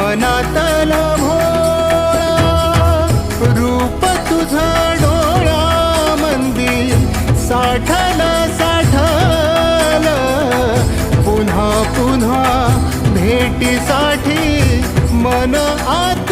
मनातल भोळा रूप तुझं डोळ्यामंदी साठल साठल पुन्हा पुन्हा भेटीसाठी मन आत